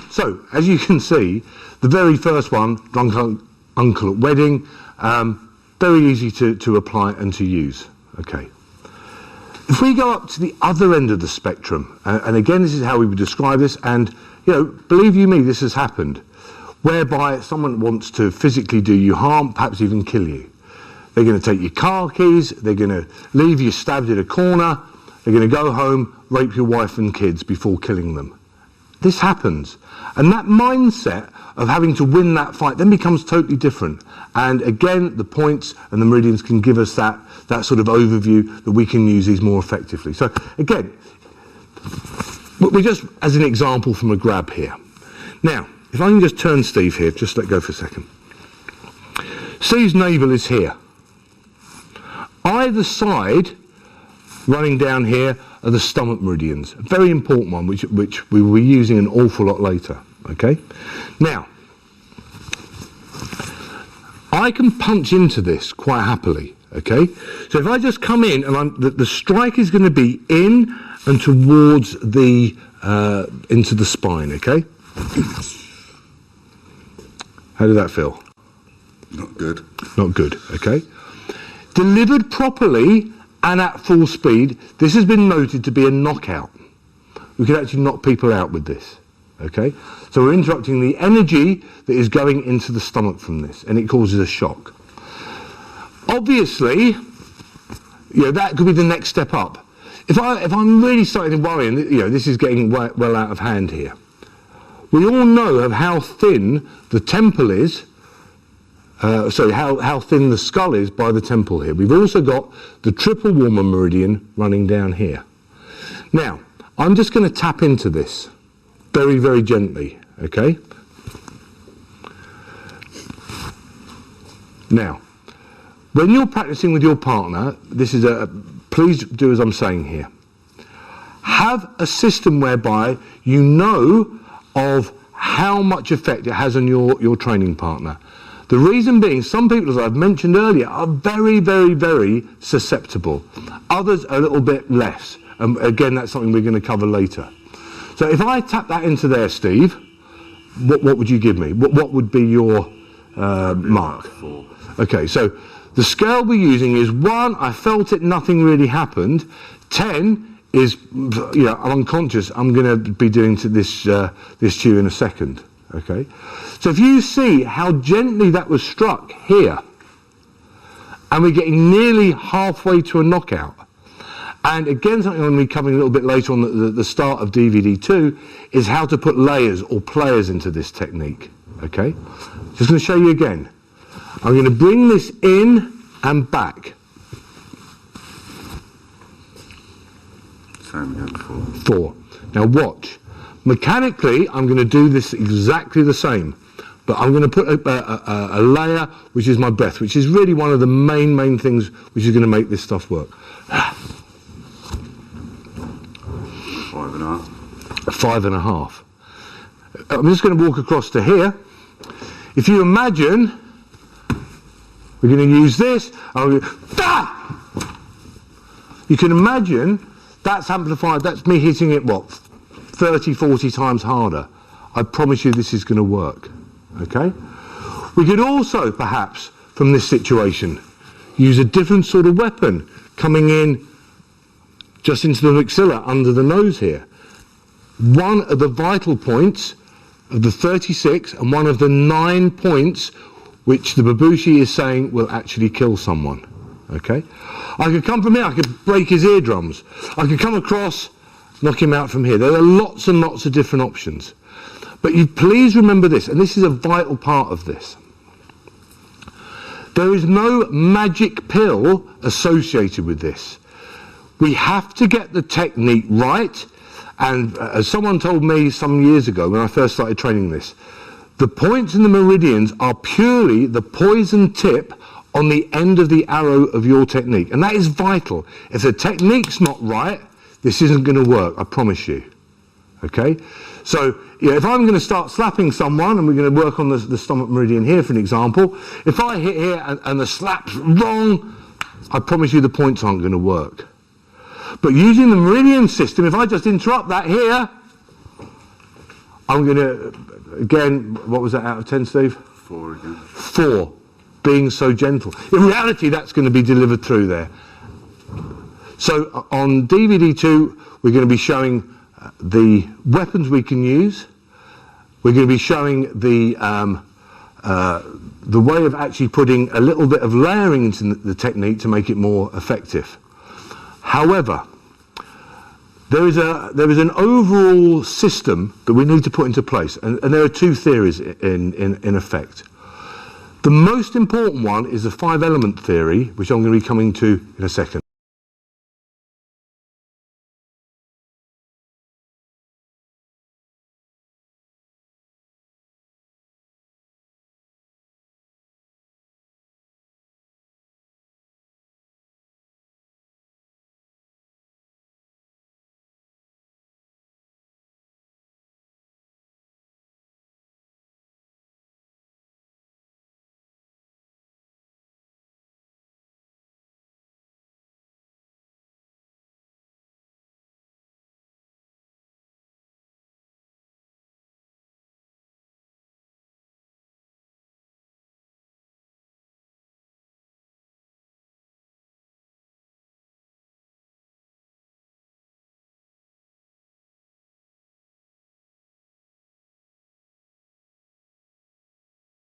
So, as you can see, the very first one, drunk uncle at wedding, very easy to apply and to use. Okay. If we go up to the other end of the spectrum, and again, this is how we would describe this, and you know, believe you me, this has happened, whereby someone wants to physically do you harm, perhaps even kill you. They're going to take your car keys, they're going to leave you stabbed in a corner, they're going to go home, rape your wife and kids before killing them. This happens. And that mindset of having to win that fight then becomes totally different. And again, the points and the meridians can give us that sort of overview that we can use these more effectively. So again, we're just as an example from a grab here. Now, if I can just turn Steve here, just let go for a second. Steve's navel is here. Either side, running down here, are the stomach meridians. A very important one, which we will be using an awful lot later. Okay? Now, I can punch into this quite happily. Okay? So if I just come in, and the strike is going to be in and towards the into the spine. Okay? How did that feel? Not good. Not good. Okay? Delivered properly and at full speed, this has been noted to be a knockout. We can actually knock people out with this. Okay? So we're interrupting the energy that is going into the stomach from this, and it causes a shock. Obviously, you know, that could be the next step up. If I'm really starting to worry, and you know, this is getting well out of hand here, we all know of how thin the temple is. How thin the skull is by the temple here. We've also got the triple warmer meridian running down here. Now, I'm just going to tap into this very, very gently, okay? Now, when you're practicing with your partner, this is please do as I'm saying here. Have a system whereby you know of how much effect it has on your training partner. The reason being, some people, as I've mentioned earlier, are very, very, very susceptible. Others a little bit less. And again, that's something we're going to cover later. So if I tap that into there, Steve, what would you give me? What would be your mark? 4. Okay, so the scale we're using is 1, I felt it, nothing really happened. 10 is, you know, I'm unconscious, I'm going to be doing to this to you in a second. Okay, so if you see how gently that was struck here, and we're getting nearly halfway to a knockout, and again something I'm going to be covering a little bit later on the start of DVD 2 is how to put layers or players into this technique. Okay, just going to show you again. I'm going to bring this in and back. Same again, 4. 4. Now watch. Mechanically, I'm going to do this exactly the same, but I'm going to put a layer, which is my breath, which is really one of the main things which is going to make this stuff work. 5.5. 5.5. I'm just going to walk across to here. If you imagine, we're going to use this. You can imagine that's amplified. That's me hitting it, what, 30, 40 times harder. I promise you this is going to work. Okay? We could also, perhaps, from this situation, use a different sort of weapon coming in just into the maxilla, under the nose here. One of the vital points of the 36 and one of the 9 points which the babushi is saying will actually kill someone. Okay? I could come from here, I could break his eardrums. I could come across, knock him out from here. There are lots and lots of different options. But you please remember this, and this is a vital part of this. There is no magic pill associated with this. We have to get the technique right, and as someone told me some years ago when I first started training this, the points and the meridians are purely the poison tip on the end of the arrow of your technique, and that is vital. If the technique's not right, this isn't going to work, I promise you. Okay? So, if I'm going to start slapping someone, and we're going to work on the stomach meridian here for an example, if I hit here and the slap's wrong, I promise you the points aren't going to work. But using the meridian system, if I just interrupt that here, I'm going to, again, what was that out of 10, Steve? 4 again. 4, being so gentle. In reality, that's going to be delivered through there. So on DVD 2, we're going to be showing the weapons we can use. We're going to be showing the way of actually putting a little bit of layering into the technique to make it more effective. However, there is an overall system that we need to put into place, and there are 2 theories in effect. The most important one is the 5-element theory, which I'm going to be coming to in a second.